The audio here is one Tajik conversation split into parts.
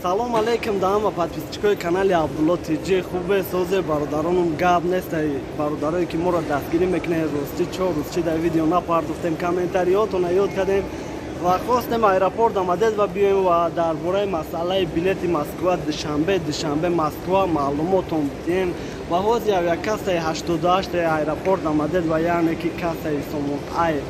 Салом алейкум даама подписчикои канали Абдулло Тиҷи. Хубе созе бародаронум гап нестай бародарое ки моро дастгирӣ мекунед рости чор рӯз чи дар видео напардохтем комментариётона ёд кардем ва хостем аэропорт омадед ва биёем ва дар бораи масъалаи билети Москва душанбе Москва маълумотон дидем ва ҳозир авиа кассаи 88 аэропорт омадед ва яъне ки кассаи Somon Air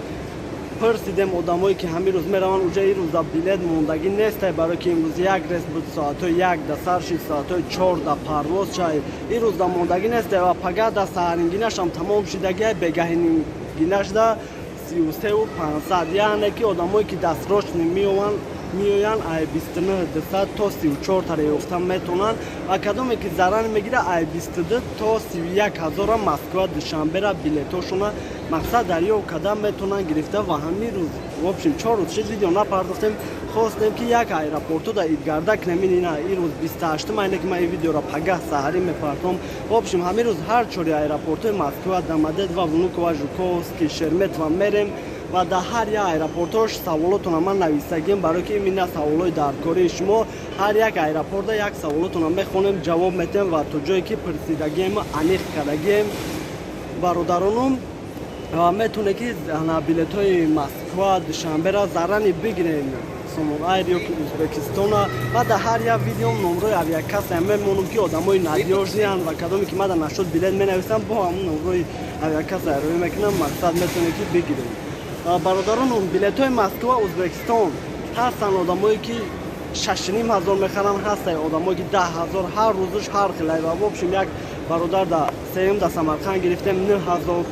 пурсидем одамое ки ҳамин рӯз мераванд уҷа ин рӯза билет мондагӣ нестай барое ки имрӯз як рейс буд соатҳои 1 сар шид соатҳои 4 парвоз чай ин рӯза мондагӣ нестай ва пагада саҳарингинашам тамом шидагиай бегаҳингинашда 33500 яъне ки одамое ки дастрочни меоянд ай 29200 то 34 таро ёфта метонанд ва кадоме ки зарар мегира ай 22 то 31000 Москва душанбера билетошона мақсад дарёв карда метонанд гирифта ва ҳамин рӯз в общем 4 рӯз чиз видео напардохтем хостем ки як аэропорту да идгардак наминина ин рӯз 28 айне ки ман ин видеоро пагаҳ саҳарӣ мепартом в общем ҳамин рӯз ҳар чори аэропортҳои Москва Домодедово ва Внуково Жуковский Шереметьево мерем ва дар ҳар як аэропортош саволотона ман нависагем барое ки имина саволои даркории шумо ҳар як аэропорта як саволотона мехонем ҷавоб метем ва то ҷое ки пурсидагием аниқ кардагием бародаронум ва метоне ки билетҳои Москва Душанбера заррани бигирем Somon Air ёки Узбекистона ва дар ҳар як видеом номрои авиакасса мемонам ки одамои надёжнианд ва кадоме ки мада нашуд билет менависам бо ҳамун номрои авиакасса рӯй мекунам мақсад метоне ки бигирем бародаронум билетҳои Москва Узбекистон ҳастанд одамое ки 6500 мехаранд ҳастанд одамое ки 10000 ҳар рӯзаш ҳар хелай ва в общем як бародар да сеюм да Самарқанд гирифтем 9000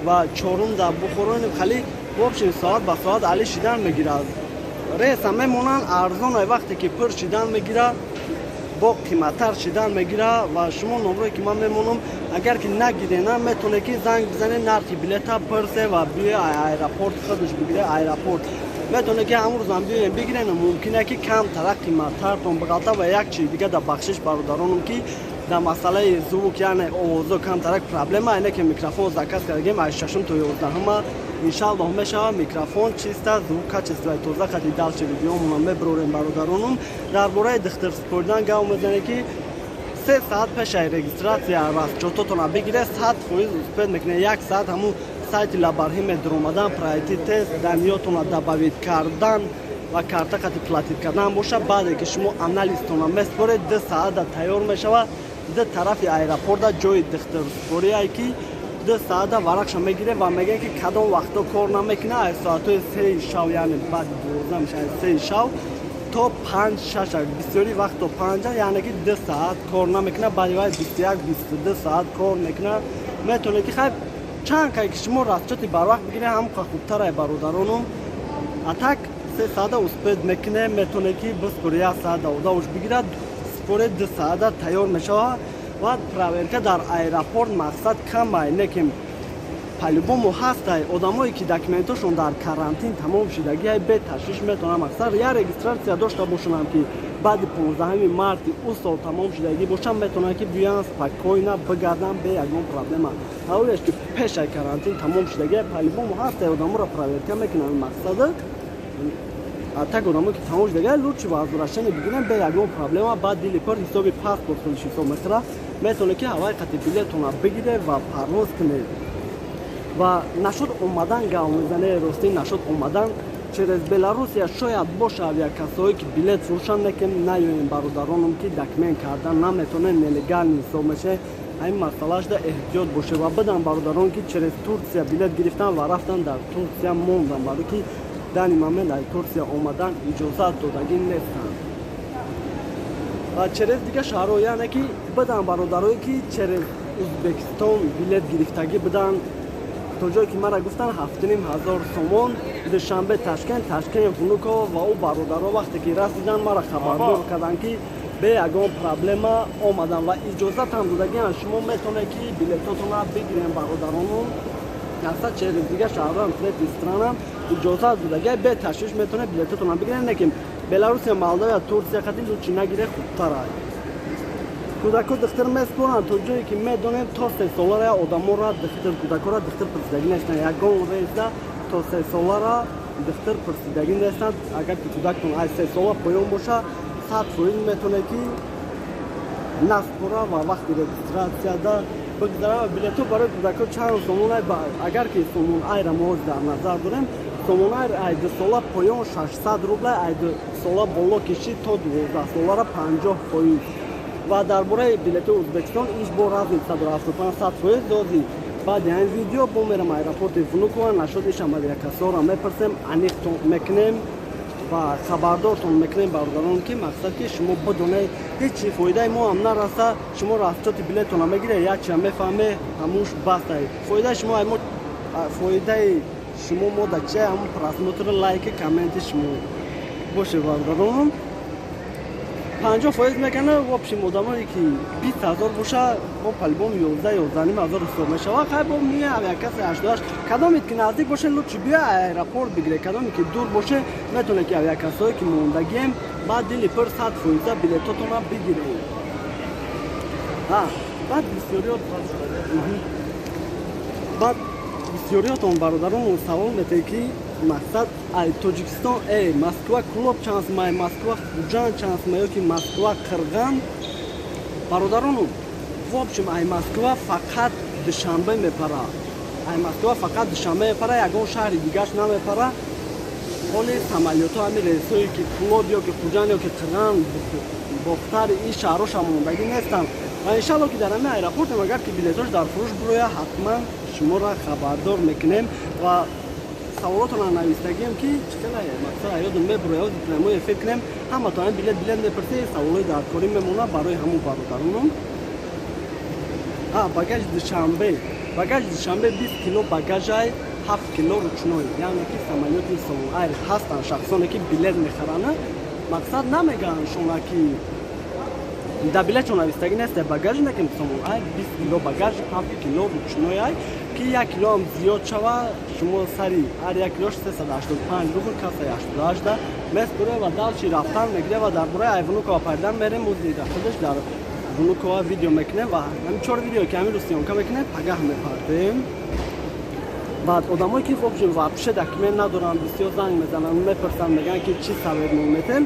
ва чорум да Бухоронем хали в общем соат ба соат али шидан мегирад рейса мемонанд арзонай вақте ки пур шидан мегира бо қиматтар шидан мегира ва шумо номрое ки ман мемонам агар ки нагирена метоне ки занг бизане нархи билета пурсе ва биё аэропорт худаш бигире аэропорт метоне ки ҳамун рӯзам биёем бигирем мумкине ки камтара қиматтартон биғалта ва як чиз дига да бахшиш бародаронам ки дар масъалаи звук яъне овозо камтарак проблема айне ки микрофон заказ кардагем аз 6 то 11 иншаллоҳ мешавад микрофон чиста звук качествои тоза хати далчи видеомона меброрем бародаронум дар бораи дихтир спордан гап мезанем ки 3 соат пешаи регистратсия расчётотона бигире 100% успед мекуне 1 соат ҳамун сайти лабарҳӣ медромадан прайти тест даниётона добавид кардан ва карта хати платит кардан боша баъде ки шумо анализтона меспоред 2 соат да тайёр мешавад ду тарафи аэропорта ҷои дихтирспорие ки 2 соат да варақша мегире ва мегӯяд ки кадом вақто кор намекуна аз соатҳои 3 шав яъне баъди 12 мешавад 3 шав то 5-6 бисёри вақто 5 яъне ки 2 соат кор намекуна баъди вай 21-22 соат кор мекуна метоне ки хай чанд кай ки шумо расчёти барвақт бигире ҳамқа хубтарай бародаронум а так 3 соат да успед мекуне метоне ки бисбури 1 соат да ода уш бигирад споре 2 соат да тайёр мешавад ва проверка дар аэропорт мақсад камай неким по-любому ҳастай одамое ки документошон дар карантин тамом шидагиай беташвиш метавонанд мақсад я регистратсия дошта бошонам ки баъди 15 марти у сол тамом шидагӣ бошам метавонанд ки биёянд спокойна бигардан бе ягон проблема ҳавлеш ки пешаи карантин тамом шидагиай по-любому ҳастай одаморо проверка мекунанд мақсада а так одамое ки тамом шидагиай лучше возвращение бигирем бе ягон проблема баъд дили пур ҳисоби паспорт худаш ҳисоб мехӯрад метавоне ки ҳавай хати билетона бигире ва парвоз кунед ва нашуд омадан гап мезане рости нашуд омадан через Беларусия шояд боша авиакассаҳое ки билет фурӯшанд лекин наёем бародаронам ки документ кардан наметавонен нелегални ҳисоб меше ҳамин масъалашда эҳтиёт боше ва бидан бародарон ки через Турсия билет гирифтан ва рафтан дар Турсия мондан барое ки дани момент дар Турсия омадан иҷозат додагӣ нестанд ва через дига шаҳрҳо яъне ки бидан бародарое ки через Узбекистон билет гирифтагӣ бидан то ҷое ки мара гуфтанд 7500 сомон душанбе Ташкент Внуково ва у бародаро вақте ки расиданд мара хабардор карданд ки бе ягон проблема омадан ва иҷозатам додагианд шумо метавонед ки билетотона бигирем бародаронум аса через дига шаҳрам трети странам иҷозат додагиай бе ташвиш метавонед билетотона бигирем лекин Беларусия Молдовия Турсия хати лучи нагире хубтарай кӯдако дихтир меспоранд то ҷое ки медонем то 3 солара одамора дихтир кӯдакора дихтир пурсидагӣ нестанд ягон рейса то 3 солара дихтир пурсидагӣ нестанд агар ки кӯдактон аз 3 сола поён боша 100% метоне ки насбура ва вақти регистратсияда бигзара билету барои кӯдако чанд сомона агар ки сомонайра мо дар назар дорем сомонайр ай 2 сола поён 600 рубла ай 2 сола боло киши то 12 солара 50%. ва дар бораи билети Ӯзбекистон иш бо разми 175% дози баъди ин видео бо мерам аэропорти Внуково нашодиш авиакассора мепарсем аниқтон мекунем ва хабардортон мекунем бародарон ки мақсад ки шумо бидонед ҳеҷ фоидаи мо ҳам нараса шумо расчёти билетона мегире якчия мефаҳме ҳамуш бастай фоидаи шумо фоидаи шумо мода чия ҳамун просмотри лайки комменти шумо боше бародарон 50% мекана в общем одамое ки 20000 боша бо по-любому 11-11,500 ҳисоб мешава хай бо мия авиакасса 88 кадоме ки наздик боше лучше бия аэропорт бигире кадоме ки дур боше метоне ки авиакассаое ки мондагием баъд дили пир 100% билетотона бигирем баъд бисёриётон бародарон савол метавед ки мақсад ай Тоҷикистон Москва клуб чансмай Москва хуҷан чансмай ёки Москва қирған бародарон в общем ай Москва фақат душанбе мепара ай Москва фақат душанбе мепара ягон шаҳри дигаш намепара ҳоли самолёто ҳами рейсое ки клуб ёки хуҷан ёки қирған бохтари ин шаҳроша мондагӣ нестанд ва иншалло ки дар ҳамин аэропортем агар ки билетош дар фурӯш бироя ҳатман шуморо хабардор мекунем ва саволотона навистагием ки чикала мақсад ёдам мебуроя ҳози прямой эфир кунем ҳаматон билет мепарсед саволои даркорӣ мемона барои ҳамун бародаронам багаж душанбе 20 кило багажай 7 кило ручной яъне ки самолёти Somon'Air ҳастанд шахсоне ки билет мехаранд мақсад намегӯянд шумо ки да билетчо навистагӣ нест багажи некем Somon'Air 20 кило багаж 7 кило ручной ки 1 кило ҳам зиёд шава шумо сари ҳар 1 килош 385 рубл касаи 88 месбуре ва далчи рафтан мегире ва дар бораи Внуково пайдан мерем ози рафтадаш дар Внуково видео мекунем ва ҳамин 4 видео ки ҳамин рӯз сёмка мекунем пагаҳ мепардем баъд одамое ки вобшем вообще документ надоранд бисёр занг мезананд мепарсанд мегӯянд ки чӣ сабаб нометем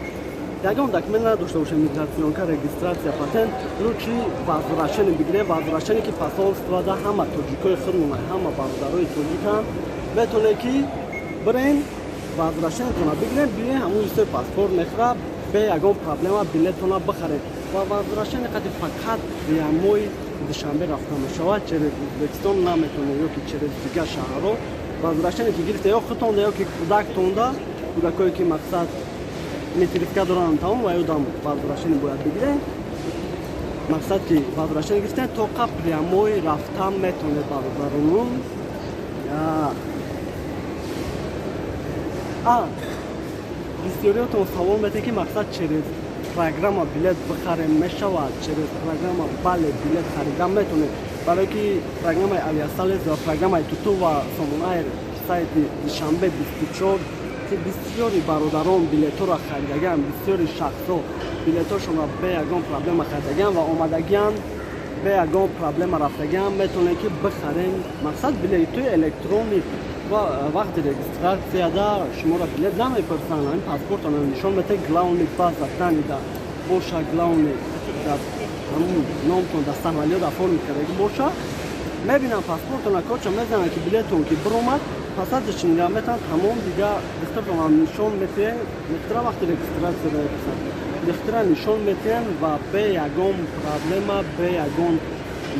ягон документ надошта бошем мигратсионка регистратсия патент лучи возвращение бигирем возвращение ки посолствода ҳама тоҷикои худмона ҳама бародарои тоҷиканд метоне ки бирем возвращениетона бигирем бием ҳамун истои паспорт мехра бе ягон проблема билетона бихарем ва возвращение қади фақат прямои душанбе рафта мешавад через Ӯзбекистон наметоне ёки через дигар шаҳрҳо возвращение ки гирифта ё худтонда ёки кӯдактонда кӯдакое ки мақсад метрифка доранд тамом ва ёдам возвращение бояд бигирем мақсад ки возвращение гирифтем тоқа прямои рафта метонед бародаронум бисёриётон савол метавед ки мақсад через программа билет бихарем мешавад через программа бале билет харида метонед барое ки программаи авиасалес ва программаи туту ва Somon'Air сайти душанбе 24 ки бисёри бародарон билеторо харидагианд бисёри шахсо билетошонро бе ягон проблема харидагианд ва омадагианд бе ягон проблема рафтагианд метонед ки бихарем мақсад билетои электрони вақти регистратсияда шуморо билет намепарсанд ҳамин паспортона нишон метавед главни база данида боша главни ҳамун номтон дар самолёт оформи кардаги боша мебинам паспортона коча мезанад ки билетон ки биромад пасадиш нига метавад тамом дига духтартона нишон метавед духтара вақти регистратсия мепарсад духтара нишон метавед ва бе ягон проблема бе ягон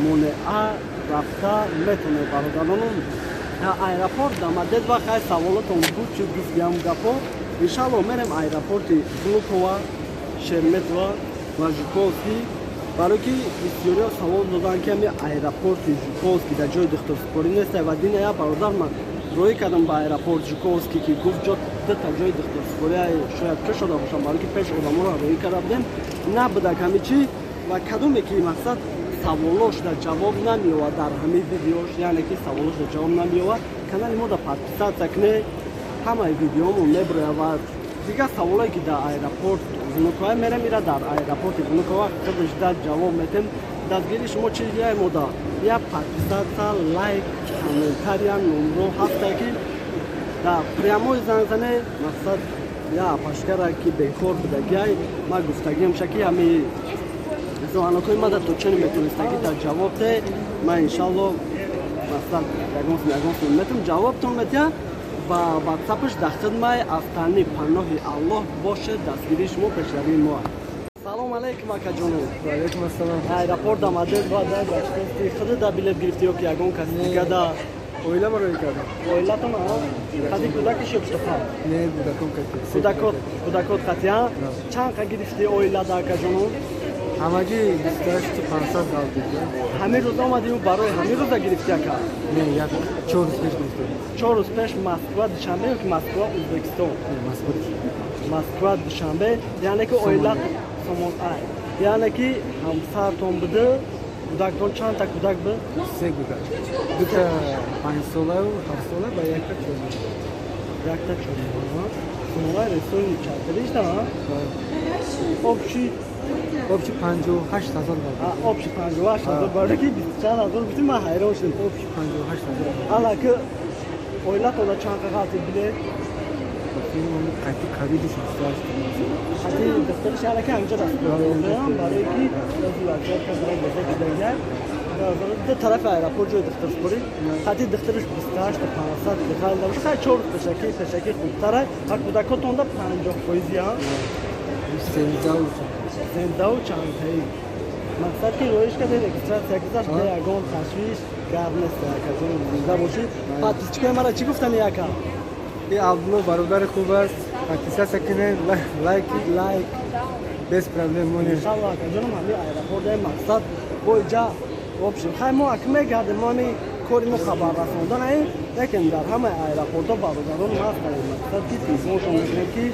монеа рафта метавонед бародаронам аэропорт дамадед ва хай саволотон буд чӣ гуфтиам гапо иншалло мерем аэропорти Внуково Шереметово ва Жуковский барое ки бисёриҳо савол доданд ки ҳами аэропорти Жуковский дар ҷои духтурсупорӣ нест ва дина як бародар ман роӣ кардам ба аэропорт Жуковский ки гуфт ҷо та ҷои духтурсупорӣ шояд чӣ шуда бошам барое ки пеш одаморо роӣ карда будем набудак ҳами чӣ ва кадоме ки мақсад саволош дар ҷавоб намеёвад дар ҳамин видеош яъне ки саволош дар ҷавоб намеёвад канали мо дар подписатсия кунед ҳамаи видеоамон мебурояд ва дигар саволое ки дар аэропорт Внуково мерем ира дар аэропорти Внуково худаш дад ҷавоб метем дастгири шумо чия мода я подписатсия лайк комментария номро ҳаста ки дар прямои занг зане мақсад یا پشکره که بکار بدگی ما گفتگیم شکی همی زوانکوی ما در تو چنین میتونستگی در جواب ده ما انشالله مثلا یگون میتونم جوابتون میتیا و واتساپش در خدمت افغانی پناه الله باشه دستگیری شما پیشروی ما. سلام علیکم اکا جونو. و علیکم السلام. ایرپورت آمده بعد داشتی خود در بلیت گرفتی و که یگون کسی دیگه دا اویلا برای کردم. اویلا تو نه؟ خدی کودکش بشتفا. نه بودکم کتی. کودکات خطیان. چند که گرفتی اویلا دا اکا جونو؟ همگی 2500 دال دیگه. همه روز آمدی و برای همه روز گرفتی اکا؟ نه یک 4 روز پیش گرفتم. 4 روز پیش مسکو دوشنبه که مسکو ازبکستان. مسکو دوشنبه یعنی که اویلا سومون یعنی که همسرتون بوده کودکتون چند تا کودک بود؟ 3 کودک. 2 تا 5 ساله و 7 ساله و 1 تا 4 ساله. 1 تا 4 ساله. شما رسول چطوریش نه؟ آبچی 58000 داد. آبچی 58000 برای کی 24000 بیشتر ما حیران شدم. آبچی 58000. حالا که اویلا تو چند تا قاطی بله؟ فیلم قطعی خریدش داشت. حتی دفترش حالا که همینجا دست دارم برای کی وزارت کسایی بزرگ دیگر دو طرف ایرپورت جای دفتر سپری حتی دفترش 28 تا 500 دخل داشت خیلی چور تشکی خوبتره هر کودکاتون دا 50 فایزی ها زنده و چند تایی مقصد که رویش که دیر اکستراسیا کزاش که یگان تشویش گرم نیست که جون زنده باشید پاتیسچکای مرا چی گفتن یکا؟ این عبدالله برادر خوب است پاتیسا سکنه لایک بس پرابلم مونه انشالله که جنم همی ایرپورت مقصد بویجا option خیلی ما اکمه گردیم ما همی کوری مو خبر رسوندن این لیکن در همه ایرپورت ها برادران ماست داریم مقصد که تیزمونشون میکنه که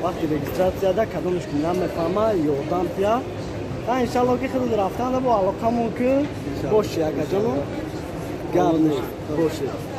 وقتی رجیستراسیا ده کدومش که نمیفهمه یادم پیا انشالله که خود رفتن با علاقه مون که باشه اگه جنو گرم باشه